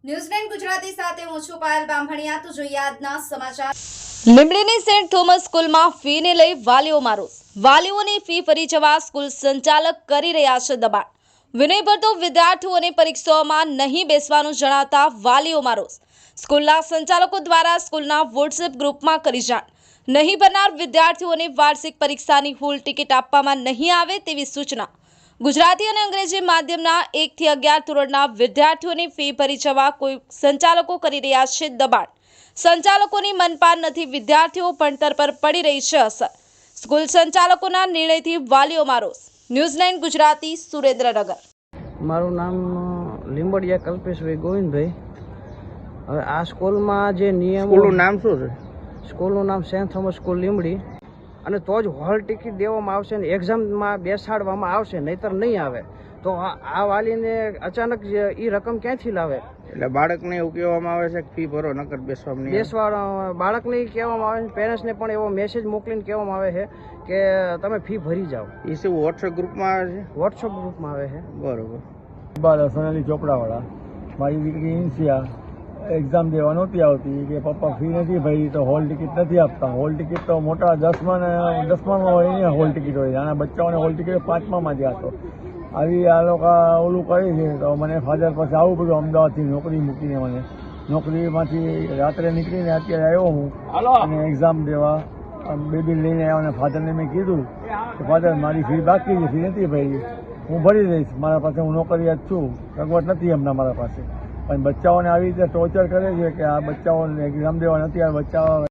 ન્યૂઝલેન્ડ ગુજરાતી સાથે હું છું પાયલ બામભણિયા। તો જોઈએ આજના સમાચાર। લીંબડીની સેન્ટ થોમસ સ્કૂલમાં ફીને લઈ વાલીઓમાં રોષ। વાલીઓની ફી ફરી જવા સ્કૂલ સંચાલક કરી રહ્યા છે દબાણ। વિનયભર તો વિદ્યાર્થીઓને પરીક્ષાઓમાં નહીં બેસવાનું જણાવતા વાલીઓમાં રોષ। સ્કૂલના સંચાલકો દ્વારા સ્કૂલના વોટ્સએપ ગ્રુપમાં કરી જાણ। નહીં ભરનાર વિદ્યાર્થીઓને વાર્ષિક પરીક્ષાની હોલ ટિકિટ આપવામાં નહીં આવે તેવી સૂચના। ગુજરાતી અને અંગ્રેજી માધ્યમના 1 થી 11 ધોરણના વિદ્યાર્થીઓની ફી ભરી જવા કોઈ સંચાલકો કરી રહ્યા છે દબાણ। સંચાલકોની મનપાન નથી, વિદ્યાર્થીઓ ભણતર પર પડી રહી છે અસર। સ્કૂલ સંચાલકોના નિર્ણયથી વાલીઓમાં રોષ। ન્યૂઝલેન્ડ ગુજરાતી, સુરેન્દ્રનગર। મારું નામ લીંબડિયા કલ્પેશભાઈ ગોવિંદભાઈ। હવે આ સ્કૂલમાં જે નિયમ, સ્કૂલનું નામ શું છે? સ્કૂલનું નામ સેન્ટ થોમસ સ્કૂલ લીંબડી, અને તો જ હોલ ટિકિટ દેવામાં આવશે ને એક્ઝામમાં બેસાડવામાં આવશે, નહીતર નહીં આવે। તો આ વાલીને અચાનક એ રકમ ક્યાંથી લાવે? એટલે બાળકને એવું કહેવામાં આવે છે કે ફી ભરો નકર બેસવામાં નહીં આવે. બેસવા બાળકને કહેવામાં આવે છે, પેરેન્ટ્સને પણ એવો મેસેજ મોકલીને કહેવામાં આવે છે કે તમે ફી ભરી જાઓ। એ શું વોટ્સએપ ગ્રુપમાં આવે છે? વોટ્સઅપ ગ્રુપમાં આવે છે। બરોબર। સોનાલી ચોપડાવાળા, મારી દીકરી ઇન્સિયા એક્ઝામ દેવા નહોતી આવતી કે પપ્પા ફી નથી ભરી તો હોલ ટિકિટ નથી આપતા। હોલ ટિકિટ તો મોટા 10માં હોય ને હોલ ટિકિટ હોય, આના બચ્ચાઓને હોલ ટિકિટ 5માં જ હતો। આવી આ લોકો ઓલું કરે છે તો મને ફાધર પાસે આવવું પડ્યું અમદાવાદથી નોકરી મૂકીને। મને નોકરીમાંથી રાત્રે નીકળીને અત્યારે આવ્યો હું અને એક્ઝામ દેવા બેબી લઈને આવ્યો, અને ફાધરને મેં કીધું કે ફાધર મારી ફી બાકી છે, ફી નથી ભરી, હું ભરી દઈશ, મારા પાસે હું નોકરિયાત છું, સગવડ નથી હમણાં મારા પાસે। પણ બચ્ચાઓને આવી રીતે ટોર્ચર કરે છે કે આ બચ્ચાઓને એક્ઝામ દેવા નથી, આ બચ્ચાઓ